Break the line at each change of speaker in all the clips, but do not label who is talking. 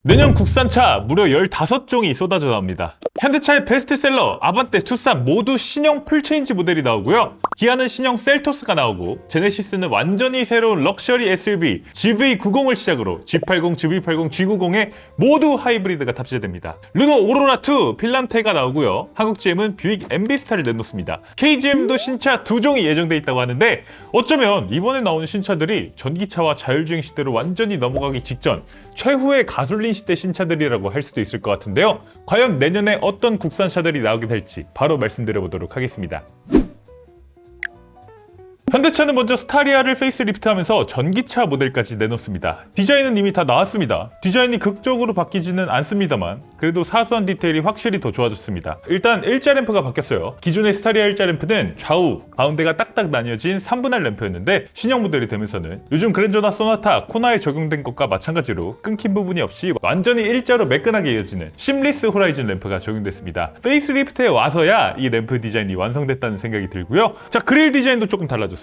내년 국산차 무려 15종이 쏟아져 나옵니다. 현대차의 베스트셀러 아반떼, 투싼 모두 신형 풀체인지 모델이 나오고요. 기아는 신형 셀토스가 나오고, 제네시스는 완전히 새로운 럭셔리 SUV GV90을 시작으로 G80, GV80, G90에 모두 하이브리드가 탑재됩니다. 르노 오로라2, 필란테가 나오고요. 한국 GM은 뷰익 엠비스타를 내놓습니다. KGM도 신차 2종이 예정돼 있다고 하는데, 어쩌면 이번에 나오는 신차들이 전기차와 자율주행 시대로 완전히 넘어가기 직전 최후의 가솔린 시대 신차들이라고 할 수도 있을 것 같은데요. 과연 내년에 어떤 국산차들이 나오게 될지 바로 말씀드려보도록 하겠습니다. 현대차는 먼저 스타리아를 페이스리프트하면서 전기차 모델까지 내놓습니다. 디자인은 이미 다 나왔습니다. 디자인이 극적으로 바뀌지는 않습니다만 그래도 사소한 디테일이 확실히 더 좋아졌습니다. 일단 일자 램프가 바뀌었어요. 기존의 스타리아 일자 램프는 좌우, 가운데가 딱딱 나뉘어진 3분할 램프였는데 신형 모델이 되면서는 요즘 그랜저나 소나타, 코나에 적용된 것과 마찬가지로 끊긴 부분이 없이 완전히 일자로 매끈하게 이어지는 심리스 호라이즌 램프가 적용됐습니다. 페이스리프트에 와서야 이 램프 디자인이 완성됐다는 생각이 들고요. 자, 그릴 디자인도 조금 달라졌습니다.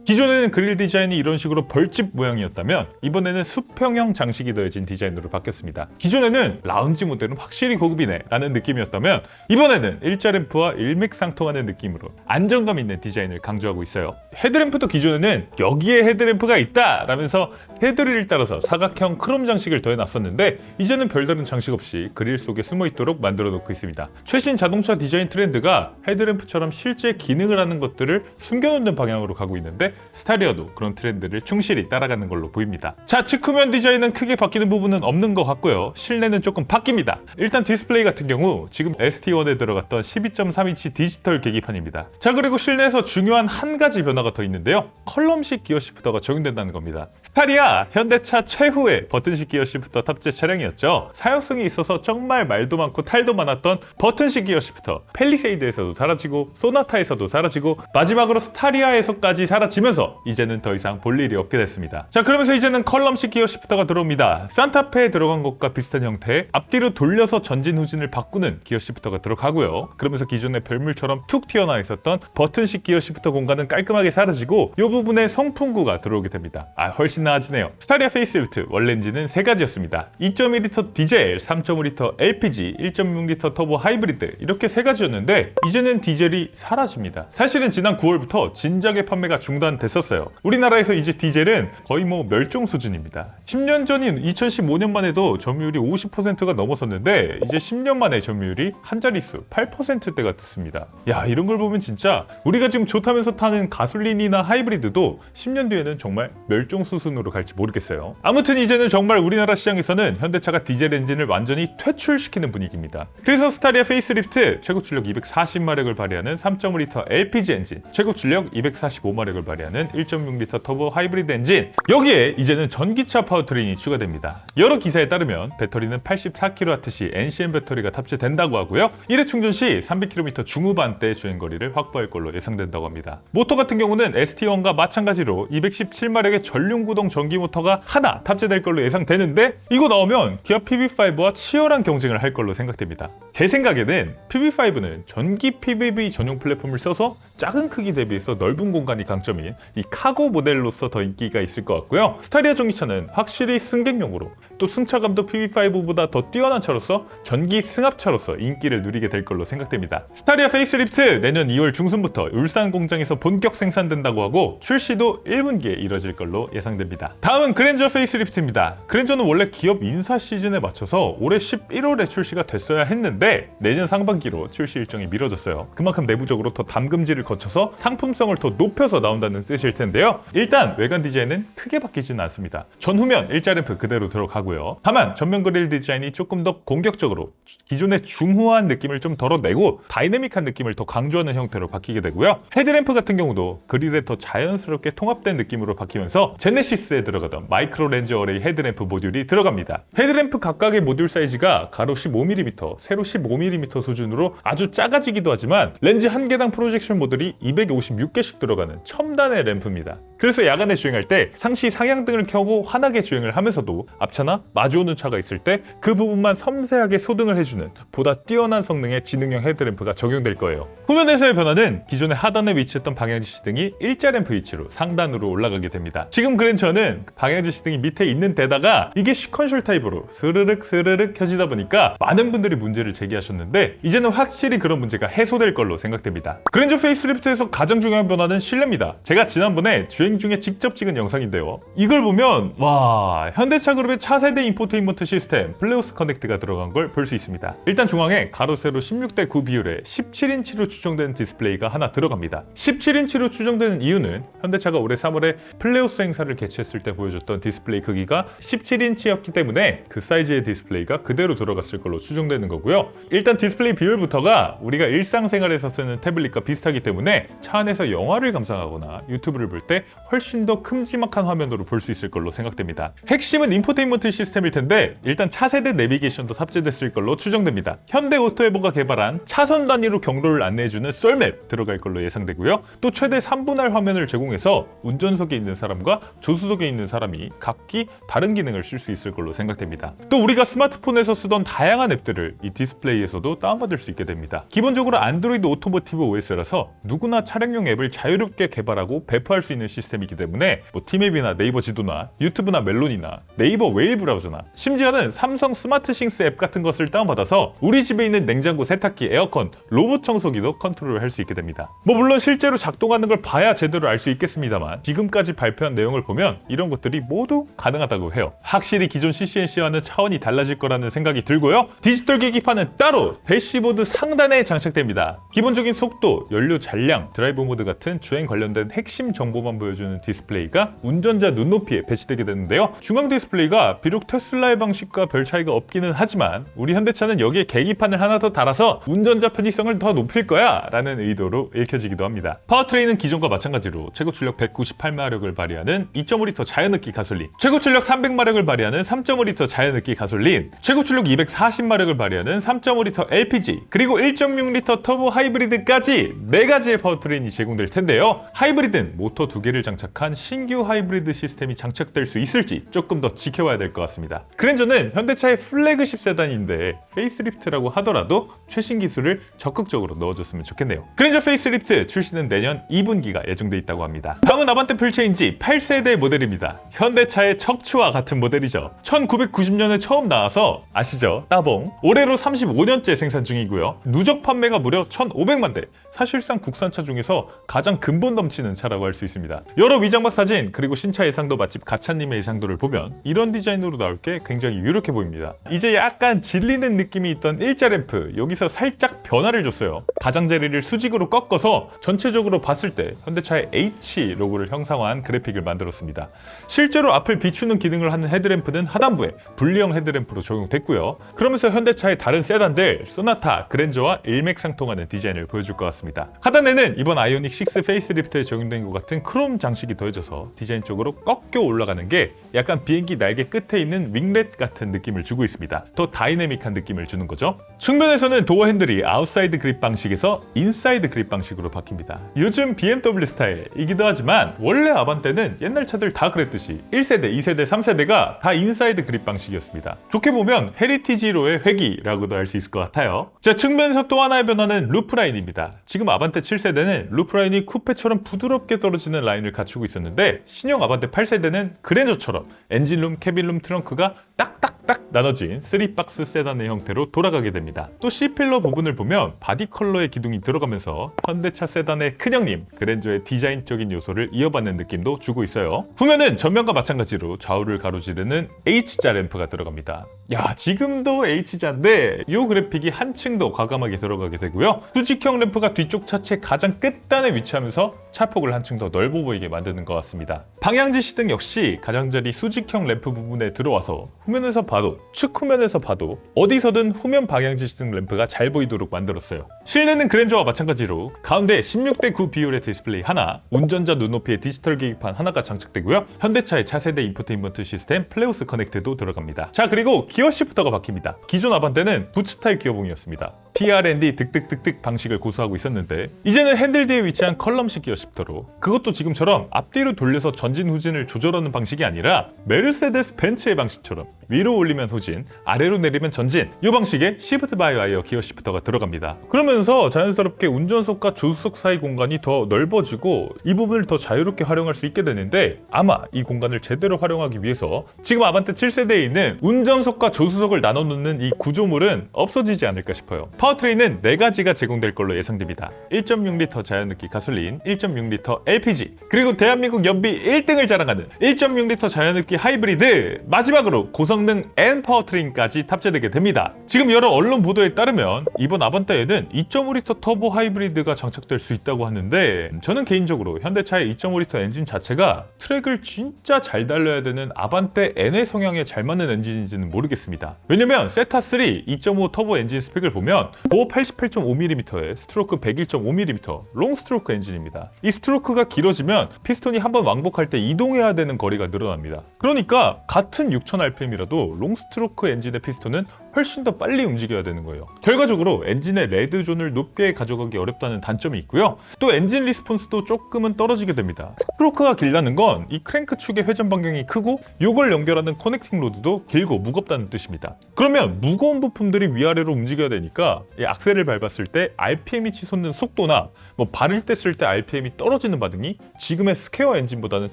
기존에는 그릴 디자인이 이런 식으로 벌집 모양이었다면 이번에는 수평형 장식이 더해진 디자인으로 바뀌었습니다. 기존에는 라운지 모델은 확실히 고급이네 라는 느낌이었다면 이번에는 일자 램프와 일맥상통하는 느낌으로 안정감 있는 디자인을 강조하고 있어요. 헤드램프도 기존에는 여기에 헤드램프가 있다 라면서 헤드릴을 따라서 사각형 크롬 장식을 더해놨었는데 이제는 별다른 장식 없이 그릴 속에 숨어있도록 만들어 놓고 있습니다. 최신 자동차 디자인 트렌드가 헤드램프처럼 실제 기능을 하는 것들을 숨겨놓는 방향으로 가고 있는데 스타리아도 그런 트렌드를 충실히 따라가는 걸로 보입니다. 좌측 후면 디자인은 크게 바뀌는 부분은 없는 것 같고요. 실내는 조금 바뀝니다. 일단 디스플레이 같은 경우 지금 ST1에 들어갔던 12.3인치 디지털 계기판입니다. 자, 그리고 실내에서 중요한 한 가지 변화가 더 있는데요. 컬럼식 기어 시프터가 적용된다는 겁니다. 스타리아, 현대차 최후의 버튼식 기어 시프터 탑재 차량이었죠. 사용성이 있어서 정말 말도 많고 탈도 많았던 버튼식 기어 시프터, 팰리세이드에서도 사라지고 소나타에서도 사라지고 마지막으로 스타리아에서까지 사라지면서 이제는 더 이상 볼 일이 없게 됐습니다. 자, 그러면서 이제는 컬럼식 기어 시프터가 들어옵니다. 산타페에 들어간 것과 비슷한 형태의 앞뒤로 돌려서 전진 후진을 바꾸는 기어 시프터가 들어가고요. 그러면서 기존의 별물처럼 툭 튀어나와 있었던 버튼식 기어 시프터 공간은 깔끔하게 사라지고 이 부분에 송풍구가 들어오게 됩니다. 훨씬 나아지네요. 스타리아 페이스리프트 원래 엔진은 세 가지였습니다. 2.1L 디젤, 3.5L LPG, 1.6L 터보 하이브리드 이렇게 세 가지였는데 이제는 디젤이 사라집니다. 사실은 지난 9월부터 진작에 판매가 중단됐었어요. 우리나라에서 이제 디젤은 거의 멸종 수준입니다. 10년 전인 2015년만 해도 점유율이 50%가 넘었었는데 이제 10년 만에 점유율이 한 자릿수 8%대가 됐습니다. 야, 이런 걸 보면 진짜 우리가 지금 좋다면서 타는 가솔린이나 하이브리드도 10년 뒤에는 정말 멸종 수순으로 갈지 모르겠어요. 아무튼 이제는 정말 우리나라 시장에서는 현대차가 디젤 엔진을 완전히 퇴출시키는 분위기입니다. 그래서 스타리아 페이스리프트 최고 출력 240마력을 발휘하는 3.5L LPG 엔진, 최고 출력 245마력을 발휘하는 1.6L 터보 하이브리드 엔진, 여기에 이제는 전기차 파워트레인이 추가됩니다. 여러 기사에 따르면 배터리는 84kWh NCM 배터리가 탑재된다고 하고요. 1회 충전 시 300km 중후반대 주행거리를 확보할 걸로 예상된다고 합니다. 모터 같은 경우는 ST1과 마찬가지로 217마력의 전륜구동 전기 모터가 하나 탑재될 걸로 예상되는데 이거 나오면 기아 PV5와 치열한 경쟁을 할 걸로 생각됩니다. 제 생각에는 PV5는 전기 PVV 전용 플랫폼을 써서 작은 크기 대비해서 넓은 공간이 강점인 이 카고 모델로서 더 인기가 있을 것 같고요. 스타리아 전기차는 확실히 승객용으로 또 승차감도 PV5보다 더 뛰어난 차로서 전기 승합차로서 인기를 누리게 될 걸로 생각됩니다. 스타리아 페이스리프트 내년 2월 중순부터 울산 공장에서 본격 생산된다고 하고 출시도 1분기에 이뤄질 걸로 예상됩니다. 다음은 그랜저 페이스리프트입니다. 그랜저는 원래 기업 인사 시즌에 맞춰서 올해 11월에 출시가 됐어야 했는데 내년 상반기로 출시 일정이 미뤄졌어요. 그만큼 내부적으로 더 담금질을 거쳐서 상품성을 더 높여서 나온다는 뜻일 텐데요. 일단 외관 디자인은 크게 바뀌지는 않습니다. 전후면 일자 램프 그대로 들어가고요. 다만 전면 그릴 디자인이 조금 더 공격적으로 기존의 중후한 느낌을 좀 덜어내고 다이내믹한 느낌을 더 강조하는 형태로 바뀌게 되고요. 헤드램프 같은 경우도 그릴에 더 자연스럽게 통합된 느낌으로 바뀌면서 제네시스에 들어가던 마이크로 렌즈 어레이 헤드램프 모듈이 들어갑니다. 헤드램프 각각의 모듈 사이즈가 가로 15mm, 세로 15mm 수준으로 아주 작아지기도 하지만 렌즈 한 개당 프로젝션 모듈이 256개씩 들어가는 첨단의 램프입니다. 그래서 야간에 주행할 때 상시 상향등을 켜고 환하게 주행을 하면서도 앞차나 마주오는 차가 있을 때 그 부분만 섬세하게 소등을 해주는 보다 뛰어난 성능의 지능형 헤드램프가 적용될 거예요. 후면에서의 변화는 기존의 하단에 위치했던 방향지시등이 일자 램프 위치로 상단으로 올라가게 됩니다. 지금 그랜저는 방향지시등이 밑에 있는 데다가 이게 시퀀셜 타입으로 스르륵 스르륵 켜지다 보니까 많은 분들이 문제를 제기하셨는데 이제는 확실히 그런 문제가 해소될 걸로 생각됩니다. 그랜저 페이스리프트에서 가장 중요한 변화는 실내입니다. 제가 지난번에 주행 중에 직접 찍은 영상인데요. 이걸 보면 와, 현대차 그룹의 차세대 인포테인먼트 시스템 플레오스 커넥트가 들어간 걸 볼 수 있습니다. 일단 중앙에 가로 세로 16:9 비율의 17인치로 추정되는 디스플레이가 하나 들어갑니다. 17인치로 추정되는 이유는 현대차가 올해 3월에 플레오스 행사를 개최했을 때 보여줬던 디스플레이 크기가 17인치였기 때문에 그 사이즈의 디스플레이가 그대로 들어갔을 걸로 추정되는 거고요. 일단 디스플레이 비율부터가 우리가 일상생활에서 쓰는 태블릿과 비슷하기 때문에 차 안에서 영화를 감상하거나 유튜브를 볼 때 훨씬 더 큼지막한 화면으로 볼 수 있을 걸로 생각됩니다. 핵심은 인포테인먼트 시스템일 텐데 일단 차세대 내비게이션도 탑재됐을 걸로 추정됩니다. 현대오토에버가 개발한 차선 단위로 경로를 안내해주는 썰맵 들어갈 걸로 예상되고요. 또 최대 3분할 화면을 제공해서 운전석에 있는 사람과 조수석에 있는 사람이 각기 다른 기능을 쓸 수 있을 걸로 생각됩니다. 또 우리가 스마트폰에서 쓰던 다양한 앱들을 이 디스플레이에서도 다운받을 수 있게 됩니다. 기본적으로 안드로이드 오토모티브 OS라서 누구나 차량용 앱을 자유롭게 개발하고 배포할 수 있는 시스템이기 때문에 뭐 티맵이나 네이버 지도나 유튜브나 멜론이나 네이버 웨일 브라우저나 심지어는 삼성 스마트싱스 앱 같은 것을 다운받아서 우리 집에 있는 냉장고, 세탁기, 에어컨, 로봇 청소기도 컨트롤을 할 수 있게 됩니다. 뭐 물론 실제로 작동하는 걸 봐야 제대로 알 수 있겠습니다만 지금까지 발표한 내용을 보면 이런 것들이 모두 가능하다고 해요. 확실히 기존 CCNC와는 차원이 달라질 거라는 생각이 들고요. 디지털 계기판은 따로 대시보드 상단에 장착됩니다. 기본적인 속도, 연료 잔량, 드라이브 모드 같은 주행 관련된 핵심 정보만 보여주는 디스플레이가 운전자 눈높이에 배치되게 되는데요. 중앙 디스플레이가 비록 테슬라의 방식과 별 차이가 없기는 하지만 우리 현대차는 여기에 계기판을 하나 더 달아서 운전자 편의성을 더 높일 거야 라는 의도로 읽혀지기도 합니다. 파워트레인은 기존과 마찬가지로 최고 출력 198마력을 발휘하는 2.5L 자연흡기 가솔린, 최고 출력 300마력을 발휘하는 3.5L 자연흡기 가솔린, 최고 출력 240마력을 발휘하는 3.5L LPG, 그리고 1.6L 터보 하이브리드까지 4가지의 파워트레인이 제공될 텐데요. 하이브리드는 모터 2개를 장착한 신규 하이브리드 시스템이 장착될 수 있을지 조금 더 지켜봐야 될 것 같습니다. 그랜저는 현대차의 플래그십 세단인데 페이스리프트라고 하더라도 최신 기술을 적극적으로 넣어줬으면 좋겠네요. 그랜저 페이스리프트 출시는 내년 2분기가 예정돼 있다고 합니다. 다음은 아반떼 풀체인지 8세대 모델입니다. 현대차의 척추와 같은 모델이죠. 1990년에 처음 나와서 아시죠? 따봉. 올해로 35년째 생산 중이고요. 누적 판매가 무려 1,500만 대. 사실상 국산차 중에서 가장 근본 넘치는 차라고 할 수 있습니다. 여러 위장막 사진 그리고 신차 예상도 맛집 가차님의 예상도를 보면 이런 디자인으로 나올 게 굉장히 유력해 보입니다. 이제 약간 질리는 느낌이 있던 일자 램프 여기서 살짝 변화를 줬어요. 가장자리를 수직으로 꺾어서 전체적으로 봤을 때 현대차의 H 로고를 형상화한 그래픽을 만들었습니다. 실제로 앞을 비추는 기능을 하는 헤드램프는 하단부에 분리형 헤드램프로 적용됐고요. 그러면서 현대차의 다른 세단들 소나타, 그랜저와 일맥상통하는 디자인을 보여줄 것 같습니다. 하단에는 이번 아이오닉 6 페이스리프트에 적용된 것 같은 크롬 장식이 더해져서 디자인적으로 꺾여 올라가는 게 약간 비행기 날개 끝에 있는 윙렛 같은 느낌을 주고 있습니다. 더 다이내믹한 느낌을 주는 거죠. 측면에서는 도어 핸들이 아웃사이드 그립 방식에서 인사이드 그립 방식으로 바뀝니다. 요즘 BMW 스타일이기도 하지만 원래 아반떼는 옛날 차들 다 그랬듯이 1세대, 2세대, 3세대가 다 인사이드 그립 방식이었습니다. 좋게 보면 헤리티지로의 회귀라고도 할 수 있을 것 같아요. 자, 측면에서 또 하나의 변화는 루프라인입니다. 지금 아반떼 7세대는 루프라인이 쿠페처럼 부드럽게 떨어지는 라인을 갖추고 있었는데 신형 아반떼 8세대는 그랜저처럼 엔진룸, 캐빈룸, 트렁크가 딱딱딱 나눠진 3박스 세단의 형태로 돌아가게 됩니다. 또 C필러 부분을 보면 바디 컬러의 기둥이 들어가면서 현대차 세단의 큰형님 그랜저의 디자인적인 요소를 이어받는 느낌도 주고 있어요. 후면은 전면과 마찬가지로 좌우를 가로지르는 H자 램프가 들어갑니다. 야, 지금도 H자인데 이 그래픽이 한층 더 과감하게 들어가게 되고요. 수직형 램프가 뒤쪽 차체 가장 끝단에 위치하면서 차폭을 한층 더 넓어 보이게 만드는 것 같습니다. 방향지 시등 역시 가장자리 수직형 램프 부분에 들어와서 후면에서 봐도 측후면에서 봐도 어디서든 후면 방향지 시등 램프가 잘 보이도록 만들었어요. 실내는 그랜저와 마찬가지로 가운데 16:9 비율의 디스플레이 하나, 운전자 눈높이의 디지털 계기판 하나가 장착되고요. 현대차의 차세대 인포테인먼트 시스템 플레오스 커넥트도 들어갑니다. 자, 그리고 기어 시프터가 바뀝니다. 기존 아반떼는 부츠 스타일 기어봉이었습니다. TRND 득득득득 방식을 고수하고 있었는데 이제는 핸들 뒤에 위치한 컬럼식 기어 시프터로, 그것도 지금처럼 앞뒤로 돌려서 전진 후진을 조절하는 방식이 아니라 메르세데스 벤츠의 방식처럼 위로 올리면 후진, 아래로 내리면 전진, 이 방식의 시프트 바이 와이어 기어 시프터가 들어갑니다. 그러면서 자연스럽게 운전석과 조수석 사이 공간이 더 넓어지고 이 부분을 더 자유롭게 활용할 수 있게 되는데, 아마 이 공간을 제대로 활용하기 위해서 지금 아반떼 7세대에 있는 운전석과 조수석을 나눠 놓는 이 구조물은 없어지지 않을까 싶어요. 파워트레인은 4가지가 제공될 걸로 예상됩니다. 1.6L 자연느끼 가솔린, 1.6L LPG, 그리고 대한민국 연비 1등을 자랑하는 1.6L 자연느끼 하이브리드, 마지막으로 고성능 N 파워트레인까지 탑재되게 됩니다. 지금 여러 언론 보도에 따르면 이번 아반떼에는 2.5L 터보 하이브리드가 장착될 수 있다고 하는데, 저는 개인적으로 현대차의 2.5L 엔진 자체가 트랙을 진짜 잘 달려야 되는 아반떼 N의 성향에 잘 맞는 엔진인지는 모르겠습니다. 왜냐면 세타3 2.5 터보 엔진 스펙을 보면 보어 88.5mm에 스트로크 101.5mm 롱 스트로크 엔진입니다. 이 스트로크가 길어지면 피스톤이 한번 왕복할 때 이동해야 되는 거리가 늘어납니다. 그러니까 같은 6000rpm이라도 롱 스트로크 엔진의 피스톤은 훨씬 더 빨리 움직여야 되는 거예요. 결과적으로 엔진의 레드존을 높게 가져가기 어렵다는 단점이 있고요. 또 엔진 리스폰스도 조금은 떨어지게 됩니다. 스트로크가 길다는 건 이 크랭크 축의 회전 반경이 크고 이걸 연결하는 커넥팅 로드도 길고 무겁다는 뜻입니다. 그러면 무거운 부품들이 위아래로 움직여야 되니까 이 악셀을 밟았을 때 RPM이 치솟는 속도나 발을 뗐을 때 RPM이 떨어지는 반응이 지금의 스퀘어 엔진보다는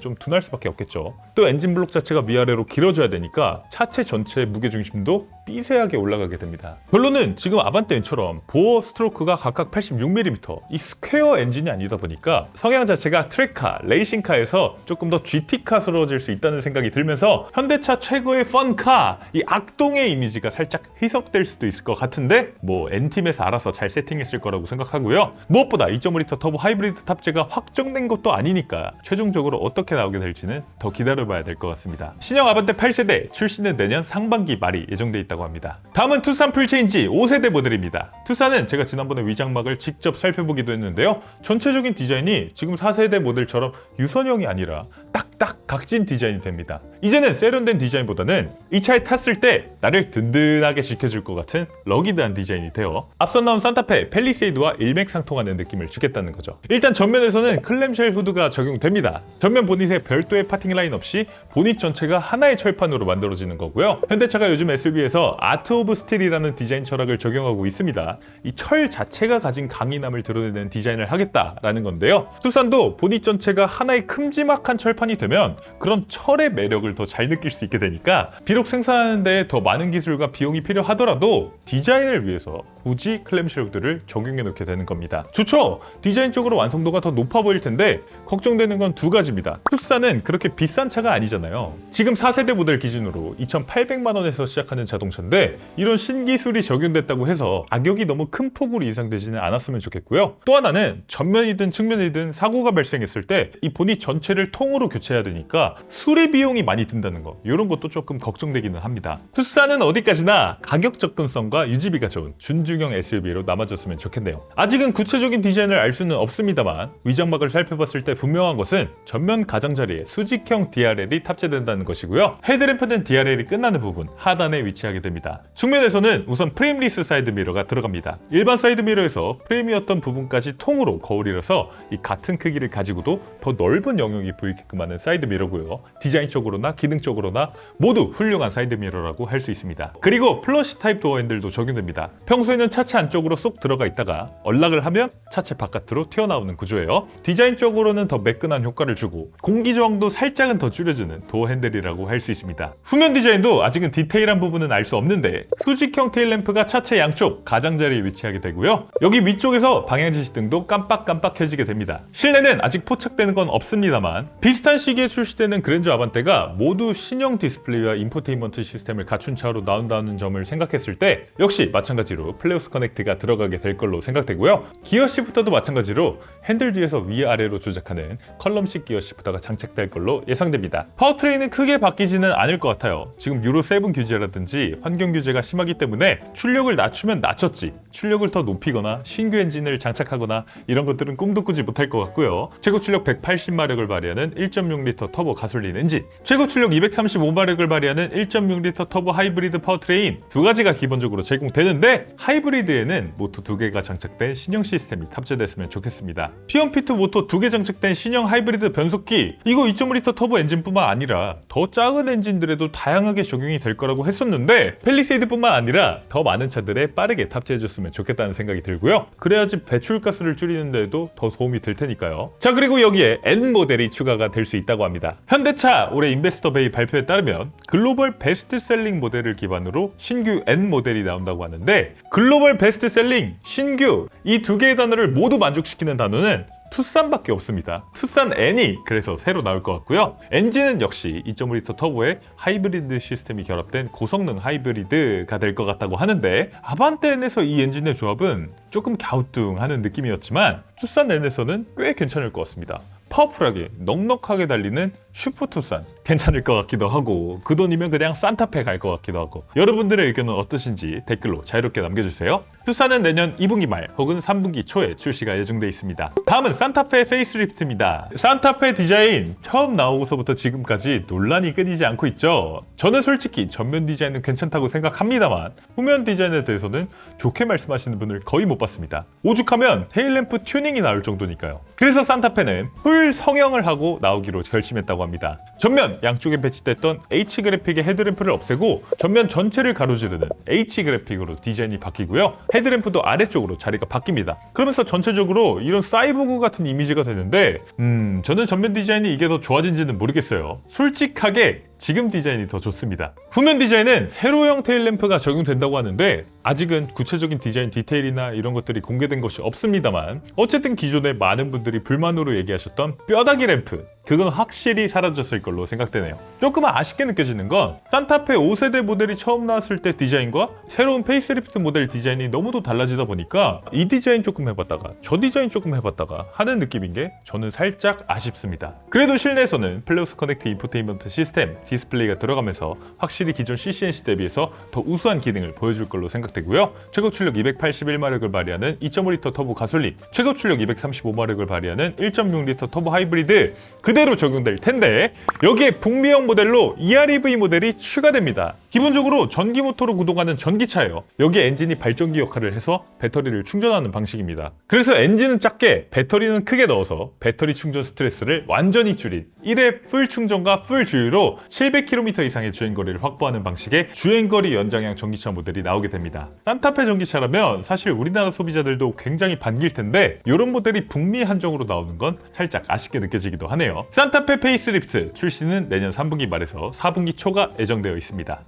좀 둔할 수밖에 없겠죠. 또 엔진 블록 자체가 위아래로 길어져야 되니까 차체 전체의 무게중심도 삐세하게 올라가게 됩니다. 결론은 지금 아반떼처럼 보어 스트로크가 각각 86mm, 이 스퀘어 엔진이 아니다 보니까 성향 자체가 트랙카, 레이싱카에서 조금 더 GT카스러워질 수 있다는 생각이 들면서 현대차 최고의 펀카, 이 악동의 이미지가 살짝 희석될 수도 있을 것 같은데 N팀에서 알아서 잘 세팅했을 거라고 생각하고요. 무엇보다 2.5L 터보 하이브리드 탑재가 확정된 것도 아니니까 최종적으로 어떻게 나오게 될지는 더 기다려봐야 될 것 같습니다. 신형 아반떼 8세대 출시는 내년 상반기 말이 예정돼 있다고 합니다. 다음은 투싼 풀체인지 5세대 모델입니다. 투싼은 제가 지난번에 위장막을 직접 살펴보기도 했는데요. 전체적인 디자인이 지금 4세대 모델처럼 유선형이 아니라 딱딱 각진 디자인이 됩니다. 이제는 세련된 디자인보다는 이 차에 탔을 때 나를 든든하게 지켜줄 것 같은 러기드한 디자인이 되어 앞서 나온 산타페, 팰리세이드와 일맥상통하는 느낌을 주겠다는 거죠. 일단 전면에서는 클램쉘 후드가 적용됩니다. 전면 보닛에 별도의 파팅 라인 없이 보닛 전체가 하나의 철판으로 만들어지는 거고요. 현대차가 요즘 SUV에서 아트 오브 스틸이라는 디자인 철학을 적용하고 있습니다. 이 철 자체가 가진 강인함을 드러내는 디자인을 하겠다라는 건데요. 투싼도 보닛 전체가 하나의 큼지막한 철판이 되면 그런 철의 매력을 더 잘 느낄 수 있게 되니까, 비록 생산하는 데 더 많은 기술과 비용이 필요하더라도 디자인을 위해서 굳이 클램쉘 후드를 적용해 놓게 되는 겁니다. 좋죠? 디자인적으로 완성도가 더 높아 보일 텐데 걱정되는 건 2가지입니다. 투싼은 그렇게 비싼 차가 아니잖아요. 지금 4세대 모델 기준으로 2,800만 원에서 시작하는 자동차인데 이런 신기술이 적용됐다고 해서 가격이 너무 큰 폭으로 인상되지는 않았으면 좋겠고요. 또 하나는 전면이든 측면이든 사고가 발생했을 때 이 보닛 전체를 통으로 교체해야 되니까 수리 비용이 많이 든다는 거, 이런 것도 조금 걱정되기는 합니다. 투싼은 어디까지나 가격 접근성과 유지비가 좋은 준중형 SUV로 남아줬으면 좋겠네요. 아직은 구체적인 디자인을 알 수는 없습니다만 위장막을 살펴봤을 때 분명한 것은 전면 가장자리에 수직형 DRL이 탑재된다는 것이고요. 헤드램프는 DRL이 끝나는 부분 하단에 위치하게 됩니다. 측면에서는 우선 프레임리스 사이드미러가 들어갑니다. 일반 사이드미러에서 프레임이었던 부분까지 통으로 거울이라서 이 같은 크기를 가지고도 더 넓은 영역이 보이게끔 하는 사이드미러고요. 디자인적으로나 기능적으로나 모두 훌륭한 사이드미러라고 할 수 있습니다. 그리고 플러시 타입 도어 핸들도 적용됩니다. 평소에는 차체 안쪽으로 쏙 들어가 있다가 언락을 하면 차체 바깥으로 튀어나오는 구조예요. 디자인적으로는 더 매끈한 효과를 주고 공기 저항도 살짝은 더 줄여주는 도어 핸들이라고 할 수 있습니다. 후면 디자인도 아직은 디테일한 부분은 알 수 없는데 수직형 테일램프가 차체 양쪽 가장자리에 위치하게 되고요. 여기 위쪽에서 방향지시등도 깜빡깜빡 켜지게 됩니다. 실내는 아직 포착되는 건 없습니다만 비슷한 시기에 출시되는 그랜저 아반떼가 모두 신형 디스플레이와 인포테인먼트 시스템을 갖춘 차로 나온다는 점을 생각했을 때 역시 마찬가지로 플레어스 커넥트가 들어가게 될 걸로 생각되고요. 기어 시프터도 마찬가지로 핸들 뒤에서 위아래로 조작하는 컬럼식 기어 시프터가 장착될 걸로 예상됩니다. 파워트레인은 크게 바뀌지는 않을 것 같아요. 지금 유로7 규제라든지 환경 규제가 심하기 때문에 출력을 낮추면 낮췄지 출력을 더 높이거나 신규 엔진을 장착하거나 이런 것들은 꿈도 꾸지 못할 것 같고요. 최고 출력 180마력을 발휘하는 1.6L 터보 가솔린 엔진, 최고 출력 235마력을 발휘하는 1.6L 터보 하이브리드 파워트레인 두 가지가 기본적으로 제공되는데, 하이브리드에는 모터 2개가 장착된 신형 시스템이 탑재됐으면 좋겠습니다. P1P2 모터 2개 장착된 신형 하이브리드 변속기, 이거 2.5L 터보 엔진뿐만 아니라 더 작은 엔진들에도 다양하게 적용이 될 거라고 했었는데, 팰리세이드뿐만 아니라 더 많은 차들에 빠르게 탑재해줬으면 좋겠다는 생각이 들고요. 그래야지 배출가스를 줄이는 데에도 더 도움이 될 테니까요. 자, 그리고 여기에 N 모델이 추가가 될 수 있다고 합니다. 현대차 올해 인베스터 베이 발표에 따르면 글로벌 베스트셀링 모델을 기반으로 신규 N 모델이 나온다고 하는데, 글로벌 베스트셀링, 신규 이 두 개의 단어를 모두 만족시키는 단어는 투싼밖에 없습니다. 투싼 N이 그래서 새로 나올 것 같고요. 엔진은 역시 2.5L 터보에 하이브리드 시스템이 결합된 고성능 하이브리드가 될 것 같다고 하는데, 아반떼 N에서 이 엔진의 조합은 조금 갸우뚱하는 느낌이었지만 투싼 N에서는 꽤 괜찮을 것 같습니다. 파워풀하게 넉넉하게 달리는 슈퍼 투싼 괜찮을 것 같기도 하고, 그 돈이면 그냥 산타페 갈 것 같기도 하고, 여러분들의 의견은 어떠신지 댓글로 자유롭게 남겨주세요. 투싼은 내년 2분기 말 혹은 3분기 초에 출시가 예정돼 있습니다. 다음은 산타페 페이스리프트입니다. 산타페 디자인 처음 나오고서부터 지금까지 논란이 끊이지 않고 있죠. 저는 솔직히 전면 디자인은 괜찮다고 생각합니다만 후면 디자인에 대해서는 좋게 말씀하시는 분을 거의 못 봤습니다. 오죽하면 테일램프 튜닝이 나올 정도니까요. 그래서 산타페는 풀 성형을 하고 나오기로 결심했다고 합니다. 전면 양쪽에 배치됐던 H 그래픽의 헤드램프를 없애고 전면 전체를 가로지르는 H 그래픽으로 디자인이 바뀌고요. 헤드램프도 아래쪽으로 자리가 바뀝니다. 그러면서 전체적으로 이런 사이보그 같은 이미지가 되는데, 저는 전면 디자인이 이게 더 좋아진지는 모르겠어요. 솔직하게 지금 디자인이 더 좋습니다. 후면 디자인은 세로형 테일램프가 적용된다고 하는데 아직은 구체적인 디자인 디테일이나 이런 것들이 공개된 것이 없습니다만, 어쨌든 기존에 많은 분들이 불만으로 얘기하셨던 뼈다귀 램프, 그건 확실히 사라졌을 걸로 생각되네요. 조금 아쉽게 느껴지는 건 산타페 5세대 모델이 처음 나왔을 때 디자인과 새로운 페이스리프트 모델 디자인이 너무도 달라지다 보니까 이 디자인 조금 해봤다가 저 디자인 조금 해봤다가 하는 느낌인 게 저는 살짝 아쉽습니다. 그래도 실내에서는 플레우스 커넥트 인포테인먼트 시스템, 디스플레이가 들어가면서 확실히 기존 CCNC 대비해서 더 우수한 기능을 보여줄 걸로 생각되고요. 최고 출력 281마력을 발휘하는 2.5L 터보 가솔린, 최고 출력 235마력을 발휘하는 1.6L 터보 하이브리드 그대로 적용될 텐데, 여기에 북미형 모델로 EREV 모델이 추가됩니다. 기본적으로 전기 모터로 구동하는 전기차예요. 여기에 엔진이 발전기 역할을 해서 배터리를 충전하는 방식입니다. 그래서 엔진은 작게 배터리는 크게 넣어서 배터리 충전 스트레스를 완전히 줄인 1회 풀 충전과 풀 주유로 700km 이상의 주행거리를 확보하는 방식의 주행거리 연장형 전기차 모델이 나오게 됩니다. 산타페 전기차라면 사실 우리나라 소비자들도 굉장히 반길 텐데, 이런 모델이 북미 한정으로 나오는 건 살짝 아쉽게 느껴지기도 하네요. 산타페 페이스리프트 출시는 내년 3분기 말에서 4분기 초가 예정되어 있습니다.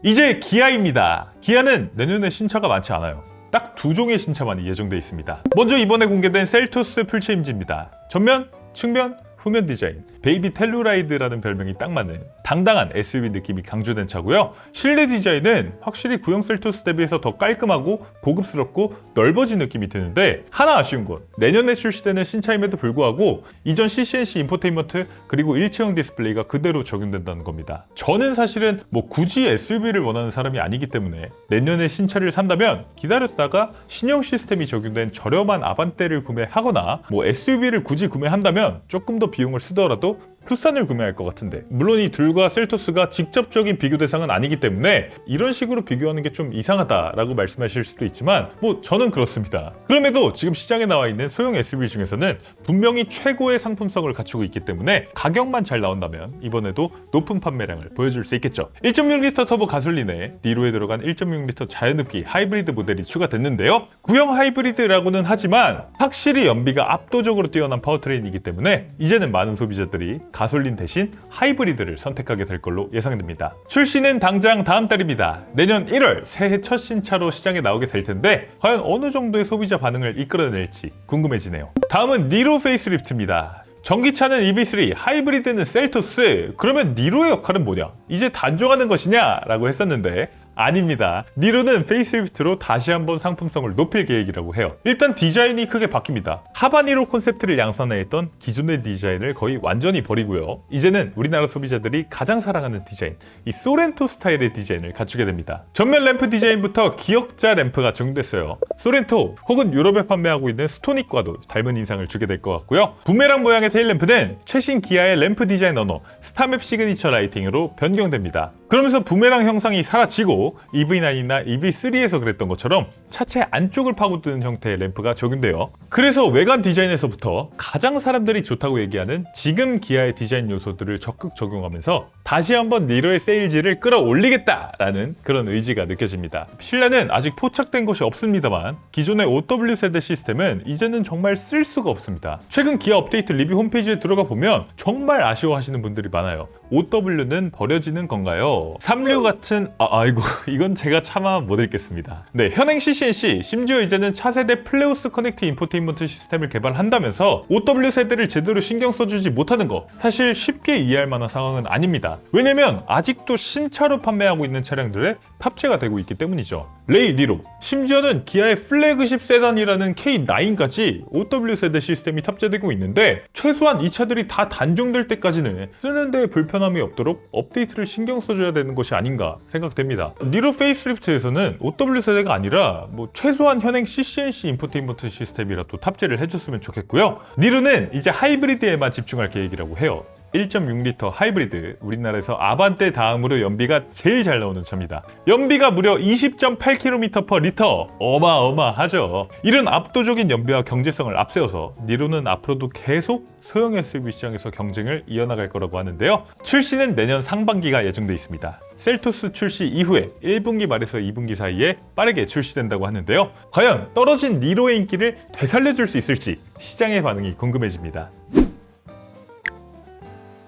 이제 기아입니다. 기아는 내년에 신차가 많지 않아요. 딱 2종의 신차만이 예정되어 있습니다. 먼저 이번에 공개된 셀토스 풀체인지입니다. 전면, 측면, 후면 디자인, 베이비 텔루라이드라는 별명이 딱 맞는 당당한 SUV 느낌이 강조된 차고요. 실내 디자인은 확실히 구형 셀토스 대비해서 더 깔끔하고 고급스럽고 넓어진 느낌이 드는데, 하나 아쉬운 건 내년에 출시되는 신차임에도 불구하고 이전 CCNC 인포테인먼트 그리고 일체형 디스플레이가 그대로 적용된다는 겁니다. 저는 사실은 굳이 SUV를 원하는 사람이 아니기 때문에 내년에 신차를 산다면 기다렸다가 신형 시스템이 적용된 저렴한 아반떼를 구매하거나 SUV를 굳이 구매한다면 조금 더 비용을 쓰더라도 투싼을 구매할 것 같은데, 물론 이 둘과 셀토스가 직접적인 비교 대상은 아니기 때문에 이런 식으로 비교하는 게 좀 이상하다라고 말씀하실 수도 있지만 저는 그렇습니다. 그럼에도 지금 시장에 나와 있는 소형 SUV 중에서는 분명히 최고의 상품성을 갖추고 있기 때문에 가격만 잘 나온다면 이번에도 높은 판매량을 보여줄 수 있겠죠. 1.6L 터보 가솔린에 니로에 들어간 1.6L 자연흡기 하이브리드 모델이 추가됐는데요. 구형 하이브리드라고는 하지만 확실히 연비가 압도적으로 뛰어난 파워트레인이기 때문에 이제는 많은 소비자들이 가솔린 대신 하이브리드를 선택하게 될 걸로 예상됩니다. 출시는 당장 다음 달입니다. 내년 1월 새해 첫 신차로 시장에 나오게 될 텐데 과연 어느 정도의 소비자 반응을 이끌어낼지 궁금해지네요. 다음은 니로 페이스리프트입니다. 전기차는 EV3, 하이브리드는 셀토스, 그러면 니로의 역할은 뭐냐? 이제 단종하는 것이냐? 라고 했었는데 아닙니다. 니로는 페이스리프트로 다시 한번 상품성을 높일 계획이라고 해요. 일단 디자인이 크게 바뀝니다. 하바니로 콘셉트를 양산해 했던 기존의 디자인을 거의 완전히 버리고요. 이제는 우리나라 소비자들이 가장 사랑하는 디자인, 이 소렌토 스타일의 디자인을 갖추게 됩니다. 전면 램프 디자인부터 기역자 램프가 적용됐어요. 소렌토 혹은 유럽에 판매하고 있는 스토닉과도 닮은 인상을 주게 될 것 같고요. 부메랑 모양의 테일램프는 최신 기아의 램프 디자인 언어 스타맵 시그니처 라이팅으로 변경됩니다. 그러면서 부메랑 형상이 사라지고 EV9이나 EV3에서 그랬던 것처럼 차체 안쪽을 파고드는 형태의 램프가 적용돼요. 그래서 외관 디자인에서부터 가장 사람들이 좋다고 얘기하는 지금 기아의 디자인 요소들을 적극 적용하면서 다시 한번 니로의 세일즈를 끌어올리겠다라는 그런 의지가 느껴집니다. 실내는 아직 포착된 것이 없습니다만 기존의 OW 세대 시스템은 이제는 정말 쓸 수가 없습니다. 최근 기아 업데이트 리뷰 홈페이지에 들어가 보면 정말 아쉬워하시는 분들이 많아요. OW는 버려지는 건가요? 36 같은 아이고 이건 제가 차마 못 읽겠습니다. 네, 현행 CCNC 심지어 이제는 차세대 플레우스 커넥트 인포테인먼트 시스템을 개발한다면서 OW 세대를 제대로 신경 써주지 못하는 거 사실 쉽게 이해할 만한 상황은 아닙니다. 왜냐면 아직도 신차로 판매하고 있는 차량들에 탑재가 되고 있기 때문이죠. 레이 니로, 심지어는 기아의 플래그십 세단이라는 K9까지 OW 세대 시스템이 탑재되고 있는데 최소한 이 차들이 다 단종될 때까지는 쓰는 데 불편함이 없도록 업데이트를 신경 써줘야 되는 것이 아닌가 생각됩니다. 니로 페이스리프트에서는 OW 세대가 아니라 최소한 현행 CCNC 인포테인먼트 시스템이라도 탑재를 해줬으면 좋겠고요. 니로는 이제 하이브리드에만 집중할 계획이라고 해요. 1.6L 하이브리드, 우리나라에서 아반떼 다음으로 연비가 제일 잘 나오는 차입니다. 연비가 무려 20.8km/리터, 어마어마하죠. 이런 압도적인 연비와 경제성을 앞세워서 니로는 앞으로도 계속 소형 SUV 시장에서 경쟁을 이어나갈 거라고 하는데요. 출시는 내년 상반기가 예정돼 있습니다. 셀토스 출시 이후에 1분기 말에서 2분기 사이에 빠르게 출시된다고 하는데요. 과연 떨어진 니로의 인기를 되살려줄 수 있을지 시장의 반응이 궁금해집니다.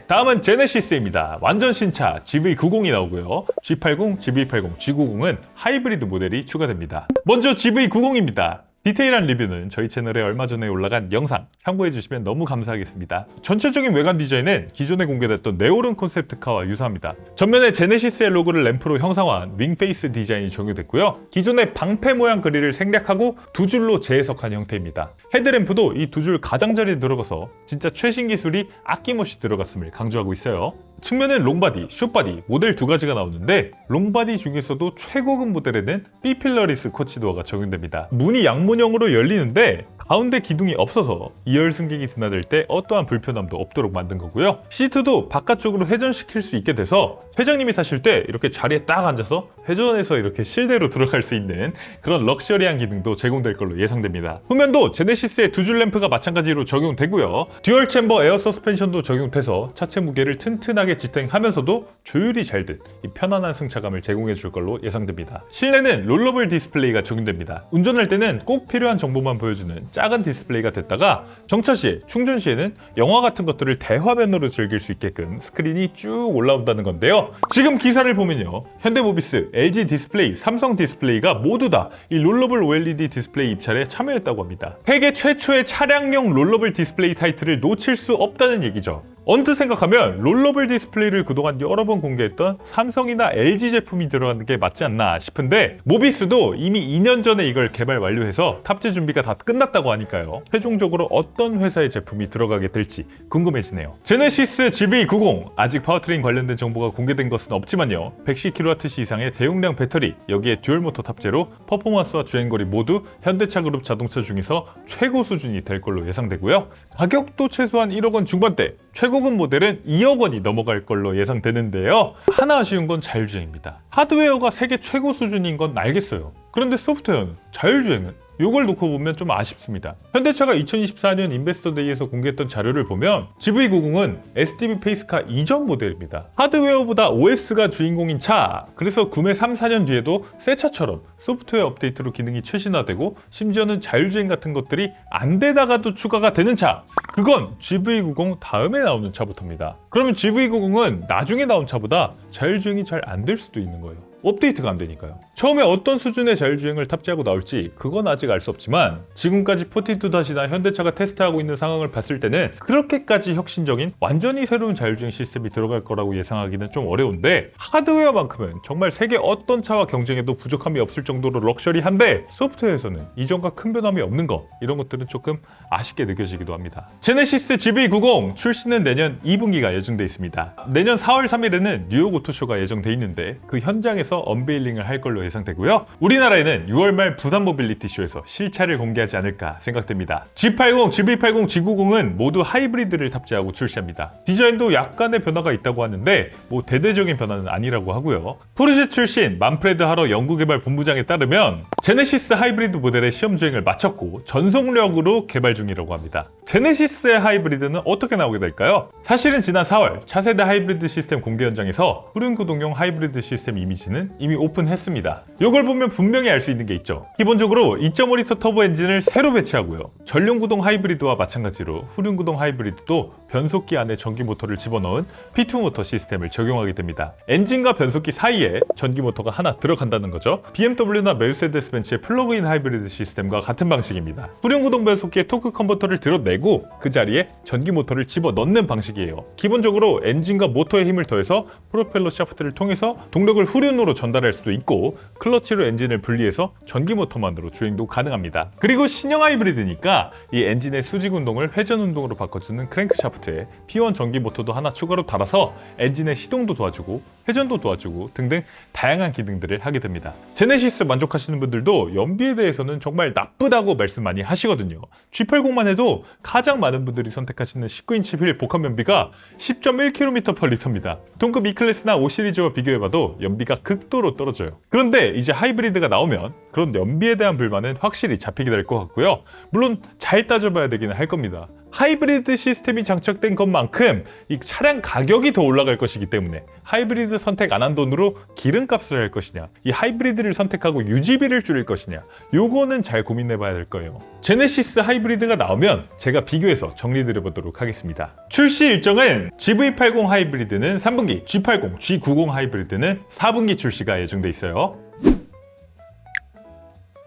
다음은 제네시스입니다. 완전 신차 GV90이 나오고요. G80, GV80, G90은 하이브리드 모델이 추가됩니다. 먼저 GV90입니다. 디테일한 리뷰는 저희 채널에 얼마 전에 올라간 영상 참고해주시면 너무 감사하겠습니다. 전체적인 외관 디자인은 기존에 공개됐던 네오른 콘셉트카와 유사합니다. 전면에 제네시스의 로고를 램프로 형상화한 윙페이스 디자인이 적용됐고요. 기존의 방패 모양 그릴을 생략하고 두 줄로 재해석한 형태입니다. 헤드램프도 이 두 줄 가장자리에 들어가서 진짜 최신 기술이 아낌없이 들어갔음을 강조하고 있어요. 측면엔 롱바디, 숏바디 모델 두 가지가 나오는데 롱바디 중에서도 최고급 모델에는 B필러리스 코치도어가 적용됩니다. 문이 양문형으로 열리는데 가운데 기둥이 없어서 2열 승객이 드나들 때 어떠한 불편함도 없도록 만든 거고요. 시트도 바깥쪽으로 회전시킬 수 있게 돼서 회장님이 타실 때 이렇게 자리에 딱 앉아서 회전해서 이렇게 실내로 들어갈 수 있는 그런 럭셔리한 기능도 제공될 걸로 예상됩니다. 후면도 제네시스의 두 줄 램프가 마찬가지로 적용되고요. 듀얼 챔버 에어 서스펜션도 적용돼서 차체 무게를 튼튼하게 지탱하면서도 조율이 잘 된 이 편안한 승차감을 제공해 줄 걸로 예상됩니다. 실내는 롤러블 디스플레이가 적용됩니다. 운전할 때는 꼭 필요한 정보만 보여주는 작은 디스플레이가 됐다가 정차 시에, 충전 시에는 영화 같은 것들을 대화면으로 즐길 수 있게끔 스크린이 쭉 올라온다는 건데요. 지금 기사를 보면요. 현대모비스, LG 디스플레이, 삼성 디스플레이가 모두 다 이 롤러블 OLED 디스플레이 입찰에 참여했다고 합니다. 세계 최초의 차량용 롤러블 디스플레이 타이틀을 놓칠 수 없다는 얘기죠. 언뜻 생각하면 롤러블 디스플레이를 그동안 여러 번 공개했던 삼성이나 LG 제품이 들어가는 게 맞지 않나 싶은데 모비스도 이미 2년 전에 이걸 개발 완료해서 탑재 준비가 다 끝났다고 하니까요. 최종적으로 어떤 회사의 제품이 들어가게 될지 궁금해지네요. 제네시스 GV90 아직 파워트레인 관련된 정보가 공개된 것은 없지만요. 110kWh 이상의 대용량 배터리, 여기에 듀얼 모터 탑재로 퍼포먼스와 주행거리 모두 현대차 그룹 자동차 중에서 최고 수준이 될 걸로 예상되고요. 가격도 최소한 1억 원 중반대, 최고급 모델은 2억 원이 넘어갈 걸로 예상되는데요. 하나 아쉬운 건 자율주행입니다. 하드웨어가 세계 최고 수준인 건 알겠어요. 그런데 소프트웨어는, 자율주행은 이걸 놓고 보면 좀 아쉽습니다. 현대차가 2024년 인베스터데이에서 공개했던 자료를 보면 GV90은 SDV 페이스카 이전 모델입니다. 하드웨어보다 OS가 주인공인 차, 그래서 구매 3, 4년 뒤에도 새 차처럼 소프트웨어 업데이트로 기능이 최신화되고 심지어는 자율주행 같은 것들이 안 되다가도 추가가 되는 차, 그건 GV90 다음에 나오는 차부터입니다. 그러면 GV90은 나중에 나온 차보다 자율주행이 잘 안 될 수도 있는 거예요. 업데이트가 안 되니까요. 처음에 어떤 수준의 자율주행을 탑재하고 나올지 그건 아직 알 수 없지만 지금까지 42-나 현대차가 테스트하고 있는 상황을 봤을 때는 그렇게까지 혁신적인 완전히 새로운 자율주행 시스템이 들어갈 거라고 예상하기는 좀 어려운데 하드웨어만큼은 정말 세계 어떤 차와 경쟁해도 부족함이 없을 정도로 럭셔리한데 소프트웨어에서는 이전과 큰 변함이 없는 거 이런 것들은 조금 아쉽게 느껴지기도 합니다. 제네시스 GV90 출시는 내년 2분기가 예정돼 있습니다. 내년 4월 3일에는 뉴욕 오토쇼가 예정돼 있는데 그 현장에서 언베일링을 할 걸로 예상되고요. 우리나라에는 6월 말 부산 모빌리티 쇼에서 실차를 공개하지 않을까 생각됩니다. G80, GV80, G90은 모두 하이브리드를 탑재하고 출시합니다. 디자인도 약간의 변화가 있다고 하는데 뭐 대대적인 변화는 아니라고 하고요. 포르쉐 출신 만프레드 하러 연구개발 본부장에 따르면 제네시스 하이브리드 모델의 시험 주행을 마쳤고 전속력으로 개발 중이라고 합니다. 제네시스의 하이브리드는 어떻게 나오게 될까요? 사실은 지난 4월 차세대 하이브리드 시스템 공개 현장에서 후륜구동용 하이브리드 시스템 이미지는 이미 오픈했습니다. 이걸 보면 분명히 알 수 있는 게 있죠. 기본적으로 2.5리터 터보 엔진을 새로 배치하고요. 전륜구동 하이브리드와 마찬가지로 후륜구동 하이브리드도 변속기 안에 전기 모터를 집어넣은 P2 모터 시스템을 적용하게 됩니다. 엔진과 변속기 사이에 전기 모터가 하나 들어간다는 거죠. BMW나 메르세데스 벤츠의 플러그인 하이브리드 시스템과 같은 방식입니다. 후륜구동 변속기에 토크 컨버터를 들어내고 그 자리에 전기 모터를 집어넣는 방식이에요. 기본적으로 엔진과 모터의 힘을 더해서 프로펠러 샤프트를 통해서 동력을 후륜으로 전달할 수도 있고 클러치로 엔진을 분리해서 전기 모터만으로 주행도 가능합니다. 그리고 신형 하이브리드니까 이 엔진의 수직 운동을 회전 운동으로 바꿔주는 크랭크 샤프트에 P1 전기 모터도 하나 추가로 달아서 엔진의 시동도 도와주고 회전도 도와주고 등등 다양한 기능들을 하게 됩니다. 제네시스 만족하시는 분들도 연비에 대해서는 정말 나쁘다고 말씀 많이 하시거든요. G80만 해도 가장 많은 분들이 선택하시는 19인치 휠 복합 연비가 10.1km/L입니다. 동급 E클래스나 5시리즈와 비교해봐도 연비가 극도로 떨어져요. 그런데 이제 하이브리드가 나오면 그런 연비에 대한 불만은 확실히 잡히게 될 것 같고요. 물론 잘 따져봐야 되기는 할 겁니다. 하이브리드 시스템이 장착된 것만큼 이 차량 가격이 더 올라갈 것이기 때문에 하이브리드 선택 안 한 돈으로 기름값을 할 것이냐, 이 하이브리드를 선택하고 유지비를 줄일 것이냐, 요거는 잘 고민해 봐야 될 거예요. 제네시스 하이브리드가 나오면 제가 비교해서 정리드려 보도록 하겠습니다. 출시 일정은 GV80 하이브리드는 3분기, G80, G90 하이브리드는 4분기 출시가 예정돼 있어요.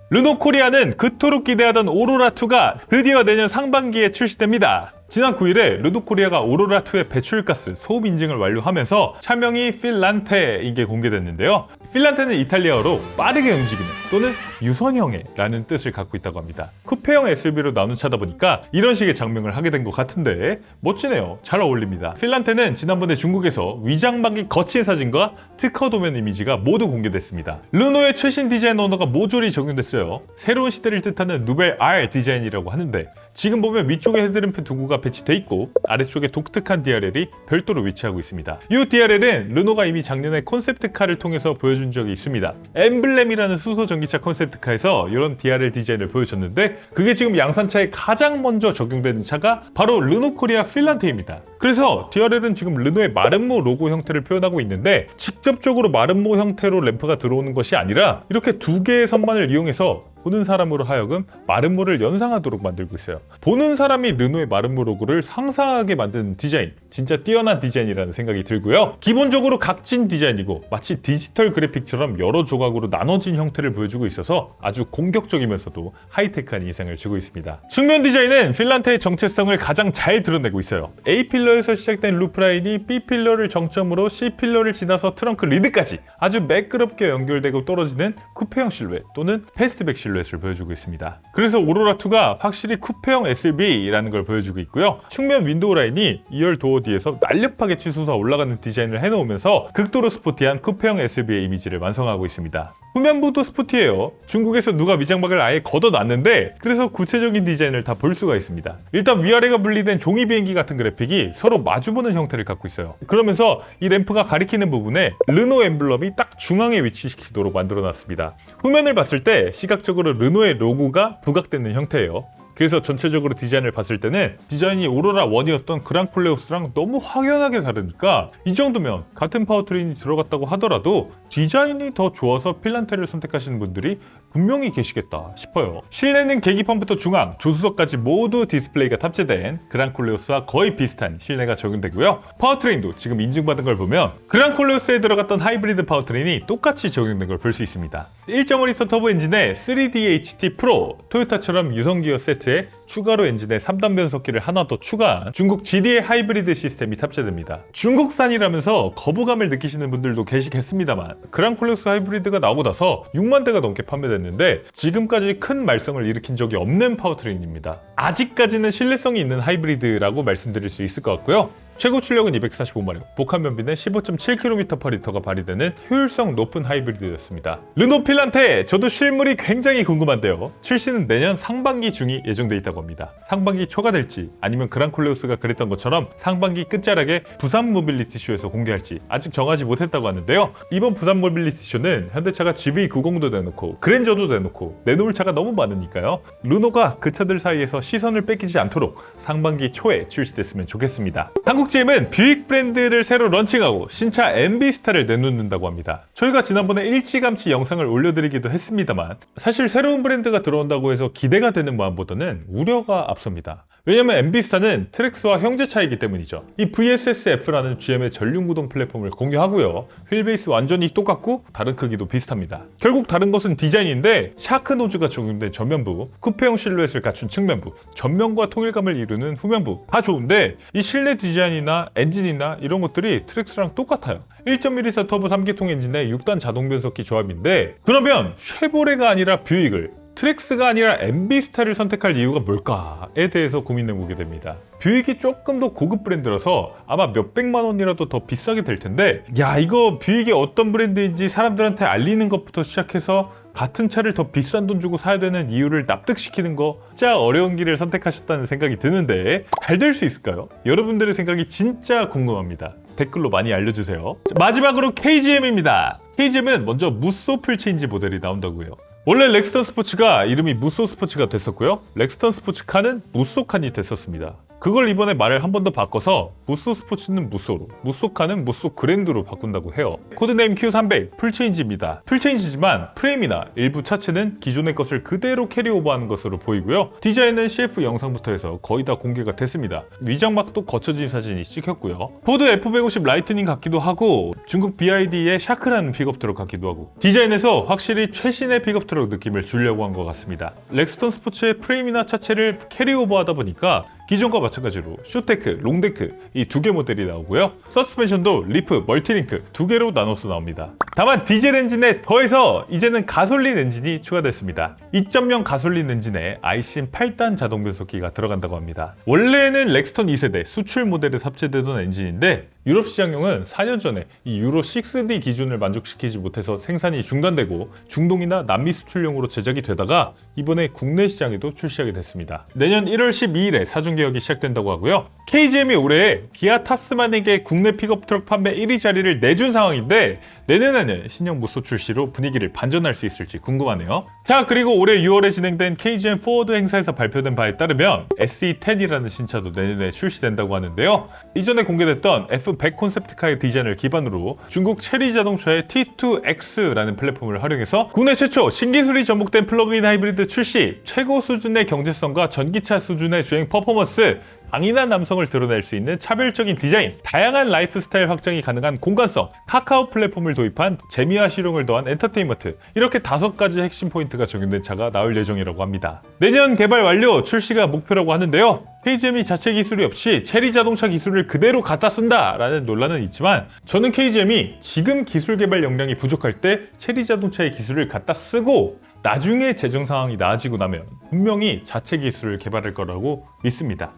르노코리아는 그토록 기대하던 오로라2가 드디어 내년 상반기에 출시됩니다. 지난 9일에 르노코리아가 오로라2의 배출가스 소음 인증을 완료하면서 차명이 필란테인 게 공개됐는데요. 필란테는 이탈리아어로 빠르게 움직이는 또는 유선형의 라는 뜻을 갖고 있다고 합니다. 쿠페형 SUV로 나눈 차다 보니까 이런 식의 장명을 하게 된 것 같은데 멋지네요. 잘 어울립니다. 필란테는 지난번에 중국에서 위장막이 거친 사진과 특허 도면 이미지가 모두 공개됐습니다. 르노의 최신 디자인 언어가 모조리 적용됐어요. 새로운 시대를 뜻하는 누벨 R 디자인이라고 하는데 지금 보면 위쪽에 헤드램프 두구가 배치돼 있고 아래쪽에 독특한 DRL이 별도로 위치하고 있습니다. 이 DRL은 르노가 이미 작년에 콘셉트카를 통해서 보여준 적이 있습니다. 엠블렘이라는 수소 전기차 콘셉트카에서 이런 DRL 디자인을 보여줬는데 그게 지금 양산차에 가장 먼저 적용되는 차가 바로 르노코리아 필란테입니다. 그래서 DRL은 지금 르노의 마름모 로고 형태를 표현하고 있는데 직접적으로 마름모 형태로 램프가 들어오는 것이 아니라 이렇게 두 개의 선반을 이용해서 보는 사람으로 하여금 마름모를 연상하도록 만들고 있어요. 보는 사람이 르노의 마름모 로고를 상상하게 만드는 디자인, 진짜 뛰어난 디자인이라는 생각이 들고요. 기본적으로 각진 디자인이고 마치 디지털 그래픽처럼 여러 조각으로 나눠진 형태를 보여주고 있어서 아주 공격적이면서도 하이테크한 인상을 주고 있습니다. 측면 디자인은 필란테의 정체성을 가장 잘 드러내고 있어요. A필러에서 시작된 루프라인이 B필러를 정점으로 C필러를 지나서 트렁크 리드까지 아주 매끄럽게 연결되고 떨어지는 쿠페형 실루엣 또는 패스트백 실루엣을 보여주고 있습니다. 그래서 오로라2가 확실히 쿠페형 SUV라는 걸 보여주고 있고요. 측면 윈도우 라인이 2열 도어 뒤에서 날렵하게 치솟아 올라가는 디자인을 해놓으면서 극도로 스포티한 쿠페형 SUV의 이미지를 완성하고 있습니다. 후면부도 스포티해요. 중국에서 누가 위장막을 아예 걷어놨는데 그래서 구체적인 디자인을 다 볼 수가 있습니다. 일단 위아래가 분리된 종이 비행기 같은 그래픽이 서로 마주보는 형태를 갖고 있어요. 그러면서 이 램프가 가리키는 부분에 르노 엠블럼이 딱 중앙에 위치시키도록 만들어놨습니다. 후면을 봤을 때 시각적으로 르노의 로고가 부각되는 형태예요. 그래서 전체적으로 디자인을 봤을 때는 디자인이 오로라 1이었던 그랑콜레오스랑 너무 확연하게 다르니까 이 정도면 같은 파워트레인이 들어갔다고 하더라도 디자인이 더 좋아서 필란테를 선택하시는 분들이 분명히 계시겠다 싶어요. 실내는 계기판부터 중앙, 조수석까지 모두 디스플레이가 탑재된 그랑콜레오스와 거의 비슷한 실내가 적용되고요. 파워트레인도 지금 인증받은 걸 보면 그랑콜레오스에 들어갔던 하이브리드 파워트레인이 똑같이 적용된 걸 볼 수 있습니다. 1.5리터 터보 엔진에 3DHT 프로, 토요타처럼 유성기어 세트에 추가로 엔진에 3단 변속기를 하나 더 추가한 중국 GD의 하이브리드 시스템이 탑재됩니다. 중국산이라면서 거부감을 느끼시는 분들도 계시겠습니다만 그랑콜레오스 하이브리드가 나오고 나서 6만 대가 넘게 판매됐는데 지금까지 큰 말썽을 일으킨 적이 없는 파워트레인입니다. 아직까지는 신뢰성이 있는 하이브리드라고 말씀드릴 수 있을 것 같고요. 최고 출력은 245마력, 복합 연비는 15.7km/L가 발휘되는 효율성 높은 하이브리드였습니다. 르노 필란테, 저도 실물이 굉장히 궁금한데요. 출시는 내년 상반기 중이 예정돼 있다고 합니다. 상반기 초가 될지 아니면 그랑콜레오스가 그랬던 것처럼 상반기 끝자락에 부산 모빌리티 쇼에서 공개할지 아직 정하지 못했다고 하는데요. 이번 부산 모빌리티 쇼는 현대차가 GV90도 내놓고 그랜저도 내놓고 내놓을 차가 너무 많으니까요. 르노가 그 차들 사이에서 시선을 뺏기지 않도록 상반기 초에 출시됐으면 좋겠습니다. 한국 GM은 뷰익 브랜드를 새로 런칭하고 신차 MB스타를 내놓는다고 합니다. 저희가 지난번에 일찌감치 영상을 올려드리기도 했습니다만 사실 새로운 브랜드가 들어온다고 해서 기대가 되는 마음보다는 우려가 앞섭니다. 왜냐면 MB스타는 트랙스와 형제차이기 때문이죠. 이 VSS-F라는 GM의 전륜구동 플랫폼을 공유하고요. 휠베이스 완전히 똑같고 다른 크기도 비슷합니다. 결국 다른 것은 디자인인데 샤크 노즈가 적용된 전면부, 쿠페형 실루엣을 갖춘 측면부, 전면과 통일감을 이루는 후면부 다 좋은데 이 실내 디자인이나 엔진이나 이런 것들이 트랙스랑 똑같아요. 1.1리터 터보 3기통 엔진에 6단 자동 변속기 조합인데 그러면 쉐보레가 아니라 뷰익을 트랙스가 아니라 MB스타를 선택할 이유가 뭘까에 대해서 고민해보게 됩니다. 뷰익이 조금 더 고급 브랜드라서 아마 몇백만 원이라도 더 비싸게 될 텐데 야 이거 뷰익이 어떤 브랜드인지 사람들한테 알리는 것부터 시작해서 같은 차를 더 비싼 돈 주고 사야 되는 이유를 납득시키는 거 진짜 어려운 길을 선택하셨다는 생각이 드는데 잘 될 수 있을까요? 여러분들의 생각이 진짜 궁금합니다. 댓글로 많이 알려주세요. 마지막으로 KGM입니다. KGM은 먼저 무쏘 풀체인지 모델이 나온다고요. 원래 렉스턴 스포츠가 이름이 무쏘 스포츠가 됐었고요. 렉스턴 스포츠카는 무쏘칸이 됐었습니다. 그걸 이번에 말을 한 번 더 바꿔서 무쏘 스포츠는 무쏘로, 무쏘카는 무쏘 그랜드로 바꾼다고 해요. 코드네임 Q300 풀체인지입니다. 풀체인지지만 프레임이나 일부 차체는 기존의 것을 그대로 캐리오버하는 것으로 보이고요. 디자인은 CF 영상부터 해서 거의 다 공개가 됐습니다. 위장막도 거쳐진 사진이 찍혔고요. 포드 F150 라이트닝 같기도 하고 중국 BYD의 샤크라는 픽업 트럭 같기도 하고 디자인에서 확실히 최신의 픽업 트럭 느낌을 주려고 한 것 같습니다. 렉스턴 스포츠의 프레임이나 차체를 캐리오버하다 보니까 기존과 마찬가지로 쇼테크, 롱데크 이 두 개 모델이 나오고요. 서스펜션도 리프, 멀티링크 두 개로 나눠서 나옵니다. 다만 디젤 엔진에 더해서 이제는 가솔린 엔진이 추가됐습니다. 2.0 가솔린 엔진에 아이신 8단 자동 변속기가 들어간다고 합니다. 원래는 렉스턴 2세대 수출 모델에 탑재되던 엔진인데 유럽 시장용은 4년 전에 이 유로 6D 기준을 만족시키지 못해서 생산이 중단되고 중동이나 남미 수출용으로 제작이 되다가 이번에 국내 시장에도 출시하게 됐습니다. 내년 1월 12일에 사전 개혁이 시작된다고 하고요. KGM이 올해 기아 타스만에게 국내 픽업 트럭 판매 1위 자리를 내준 상황인데 내년에는 신형 무쏘 출시로 분위기를 반전할 수 있을지 궁금하네요. 자, 그리고 올해 6월에 진행된 KGM 포워드 행사에서 발표된 바에 따르면 SE10이라는 신차도 내년에 출시된다고 하는데요. 이전에 공개됐던 F100 콘셉트카의 디자인을 기반으로 중국 체리 자동차의 T2X라는 플랫폼을 활용해서 국내 최초 신기술이 접목된 플러그인 하이브리드 출시, 최고 수준의 경제성과 전기차 수준의 주행 퍼포먼스, 강인한 남성을 드러낼 수 있는 차별적인 디자인, 다양한 라이프 스타일 확장이 가능한 공간성, 카카오 플랫폼을 도입한 재미와 실용을 더한 엔터테인먼트, 이렇게 5가지 핵심 포인트가 적용된 차가 나올 예정이라고 합니다. 내년 개발 완료, 출시가 목표라고 하는데요. KGM이 자체 기술이 없이 체리 자동차 기술을 그대로 갖다 쓴다라는 논란은 있지만 저는 KGM이 지금 기술 개발 역량이 부족할 때 체리 자동차의 기술을 갖다 쓰고 나중에 재정 상황이 나아지고 나면 분명히 자체 기술을 개발할 거라고 믿습니다.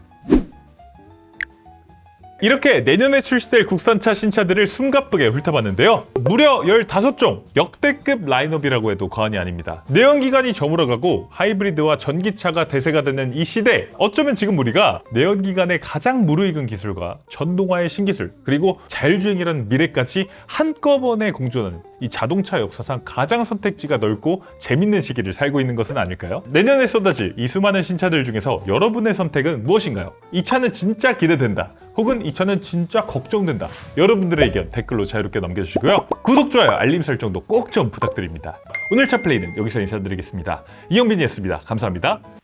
이렇게 내년에 출시될 국산차 신차들을 숨가쁘게 훑어봤는데요. 무려 15종! 역대급 라인업이라고 해도 과언이 아닙니다. 내연기관이 저물어가고 하이브리드와 전기차가 대세가 되는 이 시대, 어쩌면 지금 우리가 내연기관의 가장 무르익은 기술과 전동화의 신기술, 그리고 자율주행이라는 미래까지 한꺼번에 공존하는 이 자동차 역사상 가장 선택지가 넓고 재밌는 시기를 살고 있는 것은 아닐까요? 내년에 쏟아질 이 수많은 신차들 중에서 여러분의 선택은 무엇인가요? 이 차는 진짜 기대된다. 혹은 이 차는 진짜 걱정된다. 여러분들의 의견 댓글로 자유롭게 남겨주시고요. 구독, 좋아요, 알림 설정도 꼭 좀 부탁드립니다. 오늘 차 플레이는 여기서 인사드리겠습니다. 이영빈이었습니다. 감사합니다.